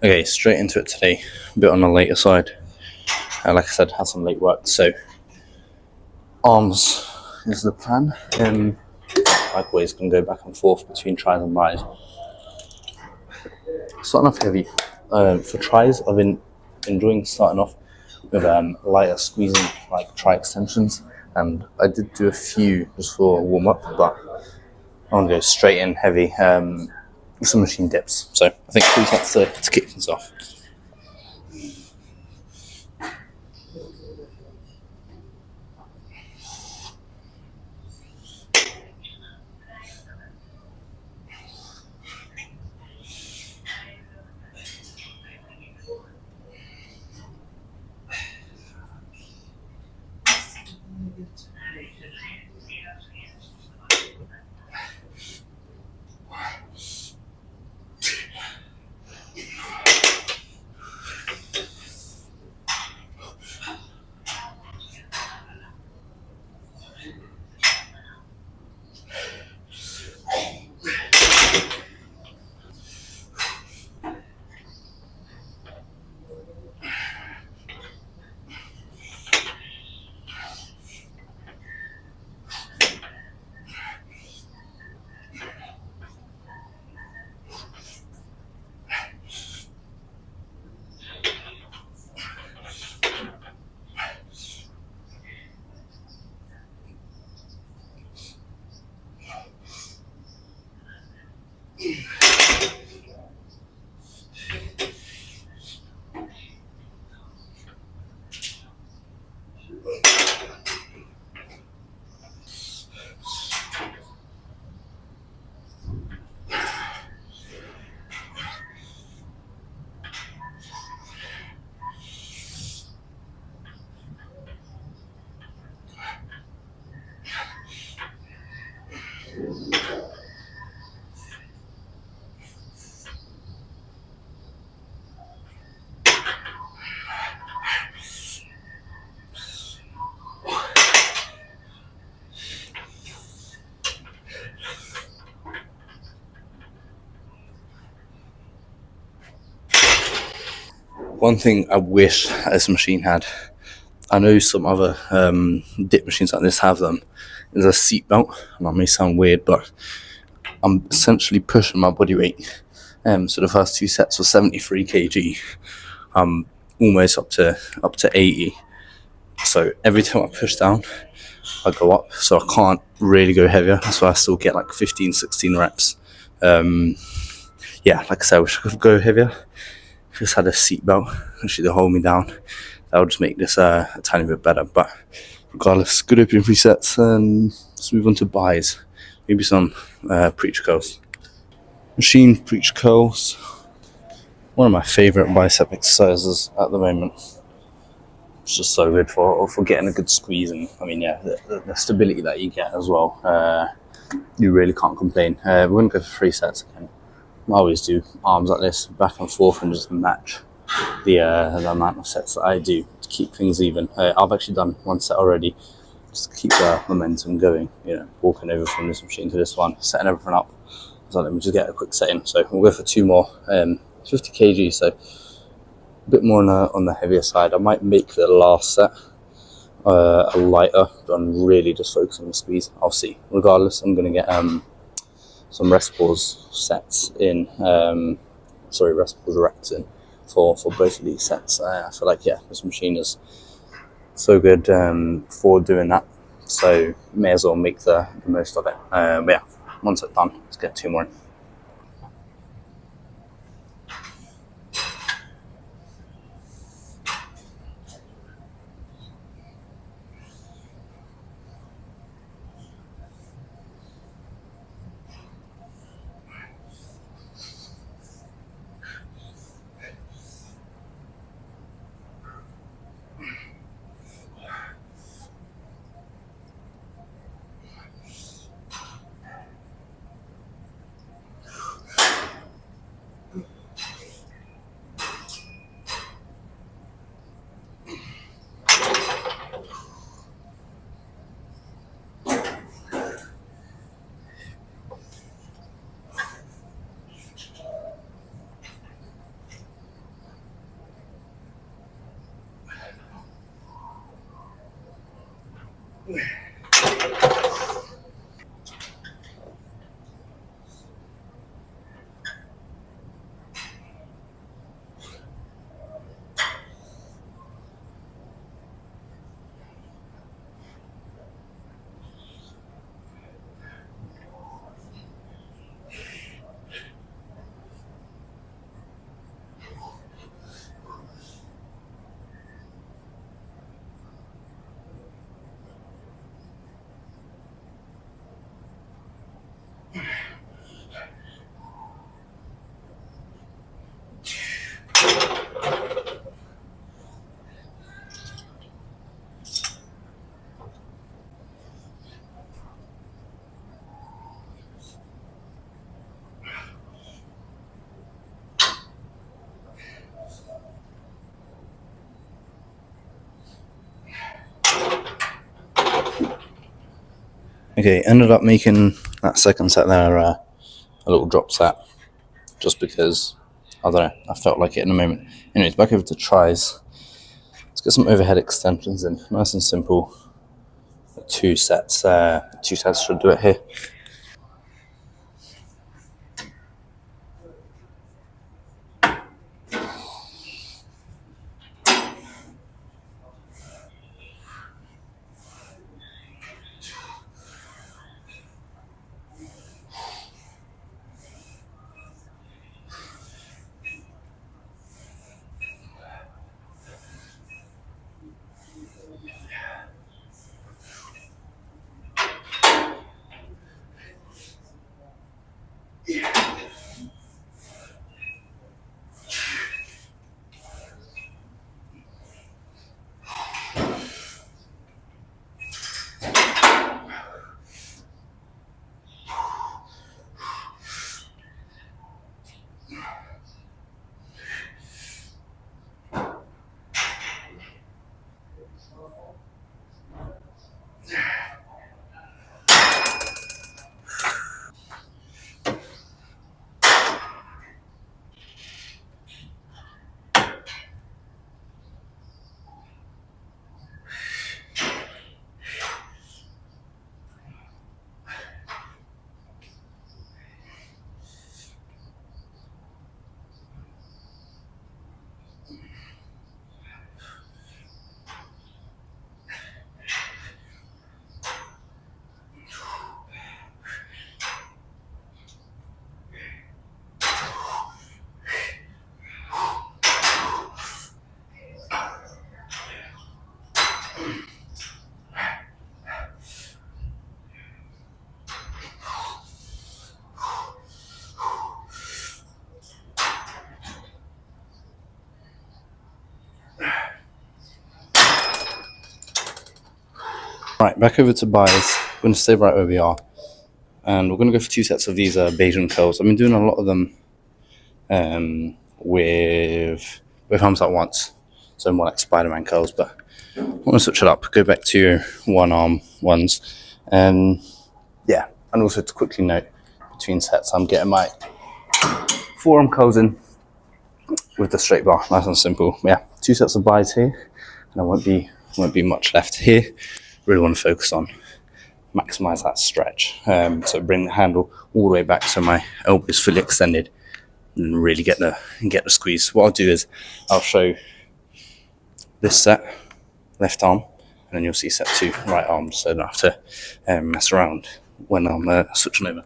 Okay, straight into it today. A bit on the later side. Like I said, had some late work, so arms is the plan. Likewise, can go back and forth between tries and buys. Starting off heavy. For tries, I've been enjoying starting off with lighter squeezing, like try extensions, and I did do a few just for warm up, but I want to go straight in heavy. Some machine dips. So I think 3 sets to kick things off. One thing I wish this machine had, I know some other dip machines like this have them, is a seat belt. And that may sound weird, but I'm essentially pushing my body weight. So the first 2 sets were 73 kg. I'm almost up to 80. So every time I push down, I go up. So I can't really go heavier. So I still get like 15, 16 reps. Yeah, like I said, I wish I could go heavier. If this had a seat belt, actually to hold me down, that would just make this a tiny bit better. But regardless, good opening 3 sets, and let's move on to buys. Maybe some preacher curls. Machine preacher curls. One of my favourite bicep exercises at the moment. It's just so good for getting a good squeeze, and I mean, yeah, the stability that you get as well. You really can't complain. We're going to go for 3 sets again. I always do arms like this, back and forth, and just match the amount of sets that I do to keep things even. I've actually done 1 set already, just to keep the momentum going. Walking over from this machine to this one, setting everything up. So let me just get a quick set in. So we'll go for 2 more, 50 kg. So a bit more on the heavier side. I might make the last set a lighter, but I'm really just focusing on the squeeze. I'll see. Regardless, I'm going to get some rest pause sets in, rest pause reps in for both of these sets. I feel like, yeah, this machine is so good for doing that, so may as well make the most of it. But yeah, 1 set done, let's get 2 more in. Okay, ended up making that second set there a little drop set, just because, I don't know, I felt like it in a moment. Anyways, back over to tries. Let's get some overhead extensions in, nice and simple. Two sets should do it here. Right, back over to buys. We're going to stay right where we are. And we're going to go for 2 sets of these Bayesian Curls. I've been doing a lot of them with arms at once. So more like Spider-Man curls, but I want to switch it up. Go back to one arm ones. Yeah, and also to quickly note, between sets, I'm getting my forearm curls in with the straight bar, nice and simple. Yeah, 2 sets of buys here, and there won't be much left here. Really want to focus on maximize that stretch. So bring the handle all the way back so my elbow is fully extended, and really get the squeeze. What I'll do is I'll show this set, left arm, and then you'll see set 2, right arm, so I don't have to mess around when I'm switching over.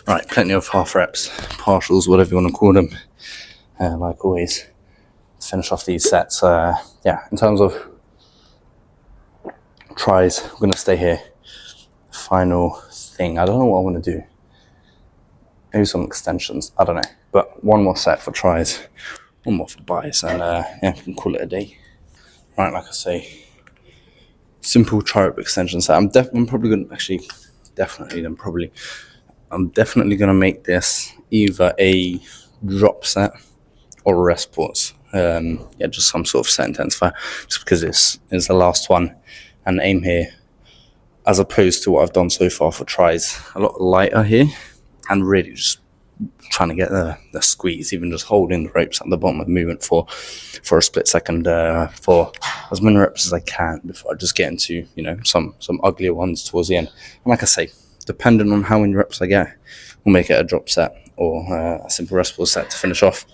Right, plenty of half reps, partials, whatever you want to call them. Like always, finish off these sets. Yeah, in terms of tries, I'm going to stay here. Final thing, I don't know what I want to do. Maybe some extensions, I don't know. But one more set for tries, one more for buys, and yeah, we can call it a day. Right, like I say, simple tri-rep extension set. I'm probably going to actually definitely, then probably I'm definitely going to make this either a drop set or rest pause. Just some sort of set intensifier, just because it's the last one, and the aim here, as opposed to what I've done so far for tries, a lot lighter here, and really just trying to get the squeeze, even just holding the ropes at the bottom of the movement for a split second, for as many reps as I can before I just get into some uglier ones towards the end. And like I say, depending on how many reps I get, we'll make it a drop set or a simple rest pause set to finish off.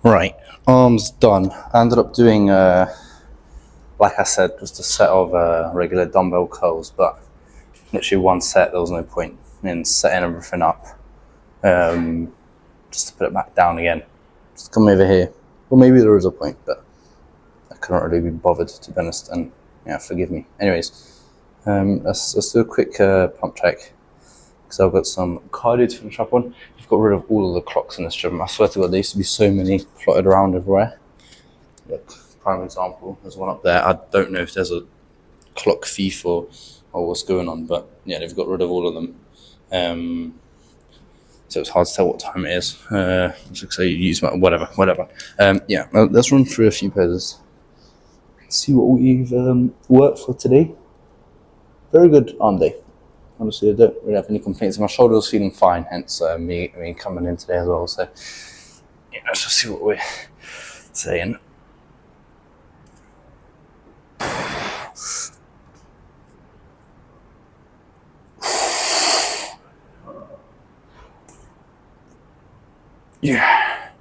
Right, arms done. I ended up doing, like I said, just a set of regular dumbbell curls, but literally one set, there was no point in setting everything up, just to put it back down again. Just come over here. Well, maybe there is a point, but I couldn't really be bothered, to be honest, and forgive me. Anyways, let's do a quick pump check, because I've got some cardio to finish up on. I've got rid of all of the clocks in this gym. I swear to God, there used to be so many plotted around everywhere. Look, prime example, there's one up there. I don't know if there's a clock thief or what's going on, but yeah, they've got rid of all of them. So it's hard to tell what time it is. So you use whatever. Let's run through a few poses. See what we've worked for today. Very good arm day. Honestly, I don't really have any complaints. My shoulder was feeling fine, hence me coming in today as well. So let's just see what we're saying. Yeah.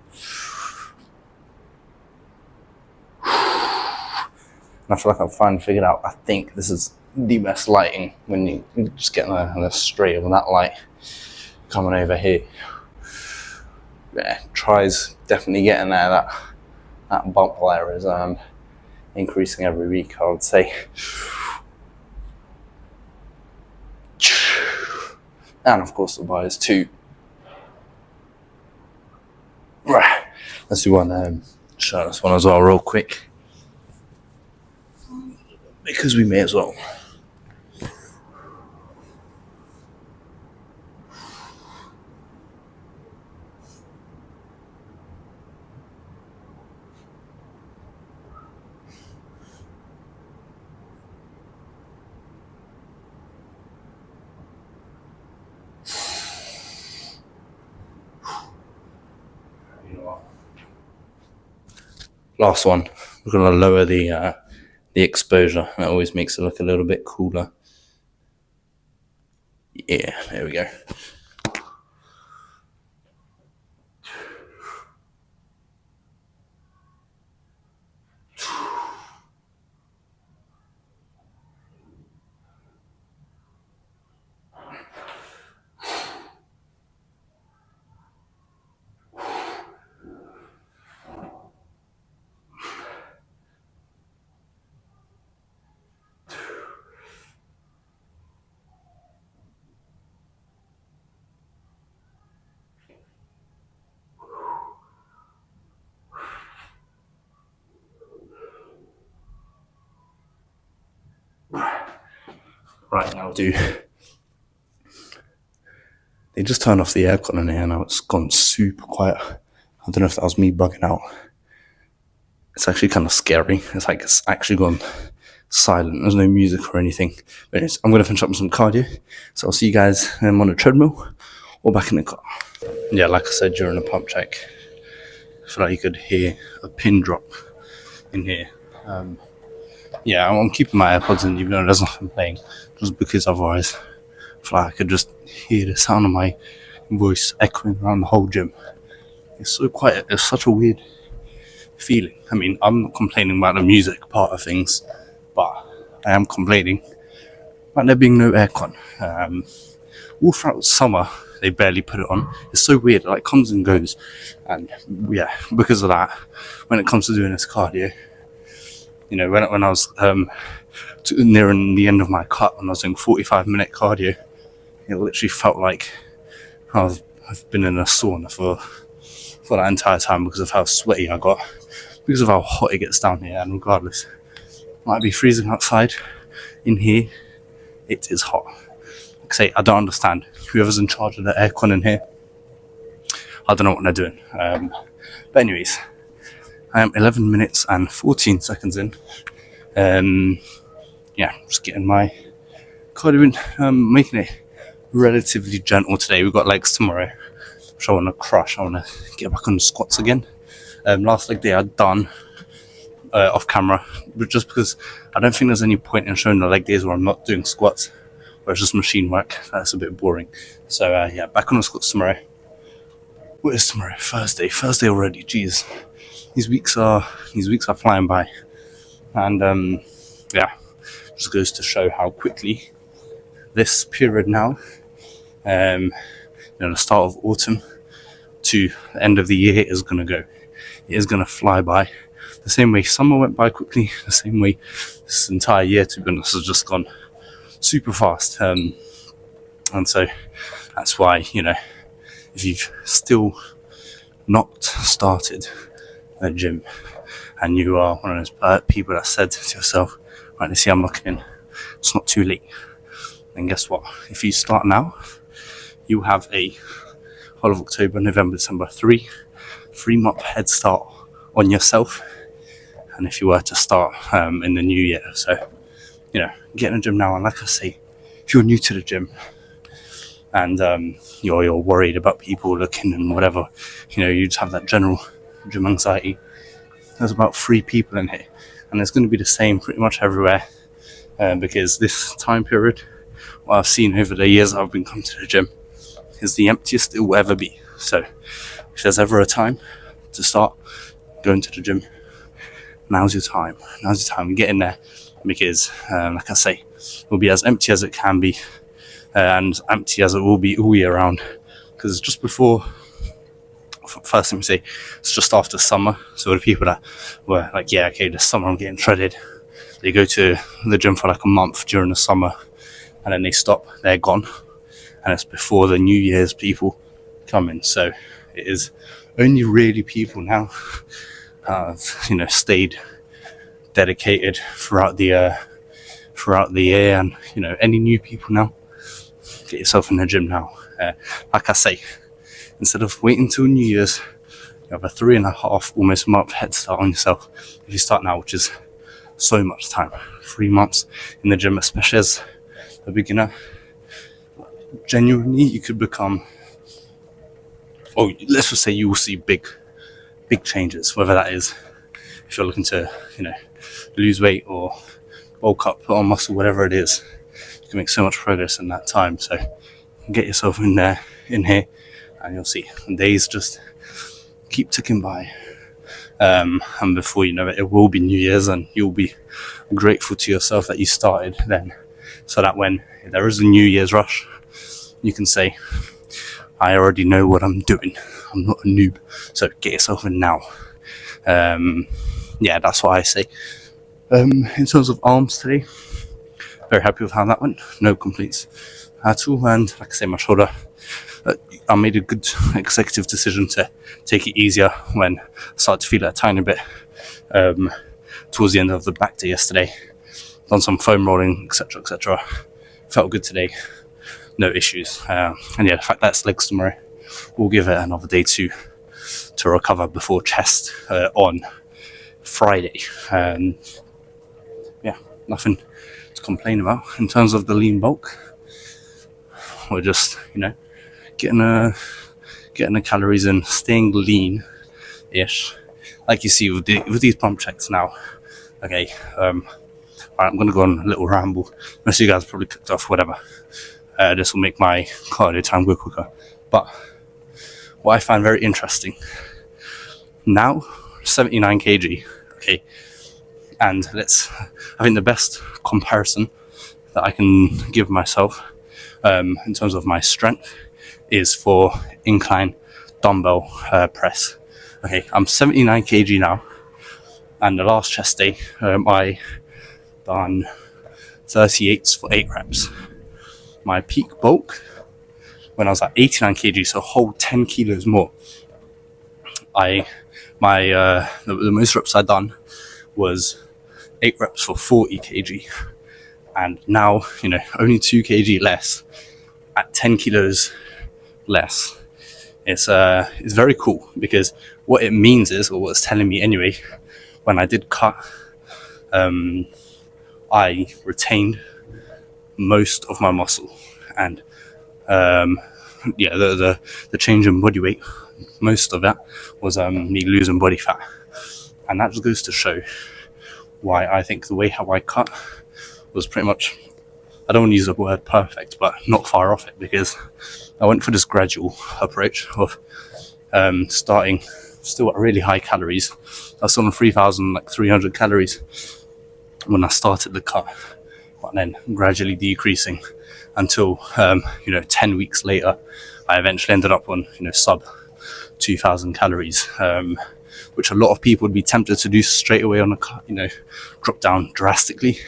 And I feel like I've finally figured out, I think this is the best lighting, when you just get a straight of that light coming over here. Yeah, tries definitely getting there. That bump there is increasing every week, I would say. And of course the bars too. Right, let's do one shirtless one as well real quick, because we may as well. Last one, we're going to lower the exposure. That always makes it look a little bit cooler. Yeah, there we go. Right, now they just turned off the aircon in here, now it's gone super quiet. I don't know if that was me bugging out. It's actually kind of scary. It's like it's actually gone silent. There's no music or anything. But anyways, I'm going to finish up with some cardio. So I'll see you guys on the treadmill or back in the car. Yeah, like I said during the pump check, I feel like you could hear a pin drop in here. Yeah, I'm keeping my AirPods in even though there's nothing playing, just because otherwise I feel like I could just hear the sound of my voice echoing around the whole gym. It's so quiet. It's such a weird feeling. I mean, I'm not complaining about the music part of things, but I am complaining about there being no aircon. All throughout summer, they barely put it on. It's so weird. It like comes and goes, and yeah, because of that, when it comes to doing this cardio, you know, when I was nearing the end of my cut, when I was doing 45-minute cardio, it literally felt like I've been in a sauna for that entire time because of how sweaty I got, because of how hot it gets down here. And regardless, it might be freezing outside, in here it is hot. Like I say, I don't understand whoever's in charge of the aircon in here. I don't know what they're doing. But anyways, I am 11 minutes and 14 seconds in. Yeah, just getting my cardio in, making it relatively gentle today. We've got legs tomorrow, which I want to crush. I want to get back on the squats again. Last leg day I'd done off camera, but just because I don't think there's any point in showing the leg days where I'm not doing squats, where it's just machine work. That's a bit boring. So yeah, back on the squats tomorrow. What is tomorrow? Thursday already. Jeez, these weeks are flying by, and yeah, just goes to show how quickly this period now, you know, the start of autumn to the end of the year is going to go. It is going to fly by. The same way summer went by quickly, the same way this entire year, to be honest, has just gone super fast. And so that's why, you know, if you've still not started a gym and you are one of those people that said to yourself, right, let's see, I'm looking in, it's not too late. And guess what? If you start now, you have a whole of October, November, December, 3-month head start on yourself. And if you were to start in the new year, so, you know, get in the gym now. And like I say, if you're new to the gym and you're worried about people looking and whatever, you know, you just have that general gym anxiety. There's about 3 people in here, and it's going to be the same pretty much everywhere, because this time period, what I've seen over the years I've been coming to the gym, is the emptiest it will ever be. So if there's ever a time to start going to the gym, now's your time. Get in there, because like I say, it will be as empty as it can be, and empty as it will be all year round, because just before, first let me say, it's just after summer. So the people that were like, yeah, okay, this summer I'm getting shredded, they go to the gym for like a month during the summer and then they stop, they're gone, and it's before the New Year's people come in. So it is only really people now have, you know, stayed dedicated throughout the year, and, you know, any new people now, get yourself in the gym now. Like I say, instead of waiting till New Year's, you have a 3.5 almost month head start on yourself if you start now, which is so much time. 3 months in the gym, especially as a beginner, genuinely you could become, or let's just say you will see big changes, whether that is if you're looking to, you know, lose weight or bulk up, put on muscle, whatever it is. You can make so much progress in that time. So get yourself in here, and you'll see the days just keep ticking by, and before you know it, it will be New Year's, and you'll be grateful to yourself that you started then, so that when there is a New Year's rush, you can say, I already know what I'm doing, I'm not a noob. So get yourself in now. Yeah, that's what I say. In terms of arms today, very happy with how that went. No complaints at all. And like I say, my shoulder, I made a good executive decision to take it easier when I started to feel it a tiny bit towards the end of the back day yesterday. Done some foam rolling, etc. Felt good today, no issues. And yeah, the fact that it's legs tomorrow, we'll give it another day to recover before chest on Friday. Yeah, nothing to complain about. In terms of the lean bulk, we're just, getting the calories in, staying lean-ish. Like you see with these pump checks now. Okay, alright, I'm going to go on a little ramble. Most of you guys probably clicked off, whatever. This will make my cardio time go quicker. But what I find very interesting, now 79 kg, okay, and I think the best comparison that I can give myself in terms of my strength is for incline dumbbell press. Okay, I'm 79 kg now, and the last chest day I done 38s for 8 reps. My peak bulk when I was at 89 kg, so a whole 10 kilos more, the most reps I done was 8 reps for 40 kg, and now only 2 kg less at 10 kilos less. It's very cool, because what it means is, or what it's telling me anyway, when I did cut, I retained most of my muscle, and the change in body weight, most of that was me losing body fat. And that just goes to show why I think the way how I cut was pretty much, I don't want to use the word perfect, but not far off it, because I went for this gradual approach of starting still at really high calories. I was on 3,300 calories when I started the cut, but then gradually decreasing until 10 weeks later I eventually ended up on sub 2,000 calories, which a lot of people would be tempted to do straight away on a cut, drop down drastically.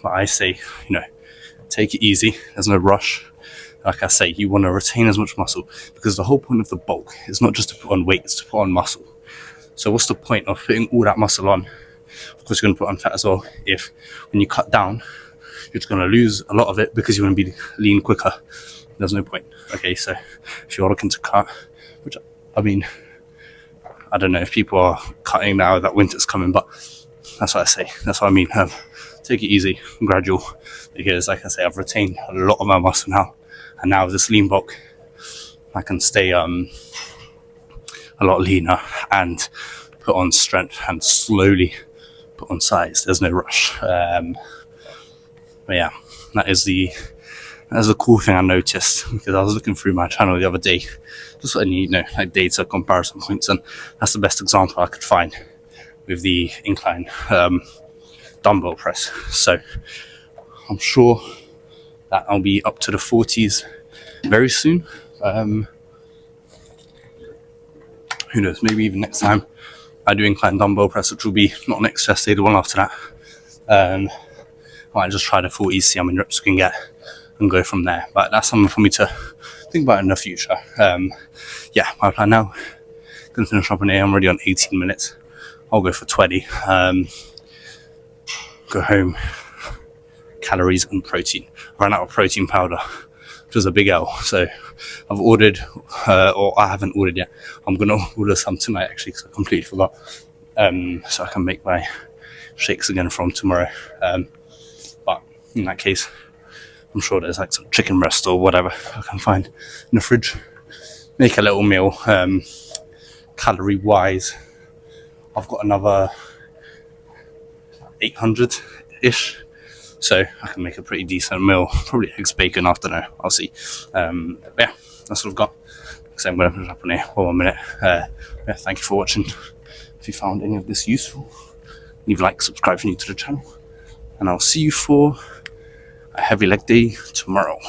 But I say, take it easy, there's no rush. Like I say, you want to retain as much muscle, because the whole point of the bulk is not just to put on weight, it's to put on muscle. So what's the point of putting all that muscle on? Of course you're going to put on fat as well, if when you cut down you're just going to lose a lot of it because you want to be lean quicker. There's no point. Okay, so if you're looking to cut, which I mean, I don't know if people are cutting now that winter's coming, but that's what I say, that's what I mean. Take it easy, gradual, because like I say, I've retained a lot of my muscle now, and now with this lean bulk I can stay a lot leaner and put on strength and slowly put on size. There's no rush. But yeah, that is the cool thing I noticed, because I was looking through my channel the other day, just letting you know, like data comparison points, and that's the best example I could find with the incline dumbbell press. So I'm sure that I'll be up to the 40s very soon. Who knows, maybe even next time I do incline dumbbell press, which will be not next chest day, the one after that. I might just try the 40s, see how many reps we can get, and go from there. But that's something for me to think about in the future. Yeah, my plan now, gonna finish up in here. I'm already on 18 minutes. I'll go for 20. Go home, calories and protein. I ran out of protein powder, which was a big L. So I've ordered, or I haven't ordered yet. I'm gonna order some tonight actually, because I completely forgot. So I can make my shakes again from tomorrow. But in that case, I'm sure there's like some chicken breast or whatever I can find in the fridge. Make a little meal. Calorie wise, I've got another 800-ish, so I can make a pretty decent meal. Probably eggs, bacon, I don't know, I'll see. Yeah, that's what I've got. So I'm going to finish up on here. 1 more minute. Yeah, thank you for watching. If you found any of this useful, leave a like, subscribe if you're new to the channel, and I'll see you for a heavy leg day tomorrow.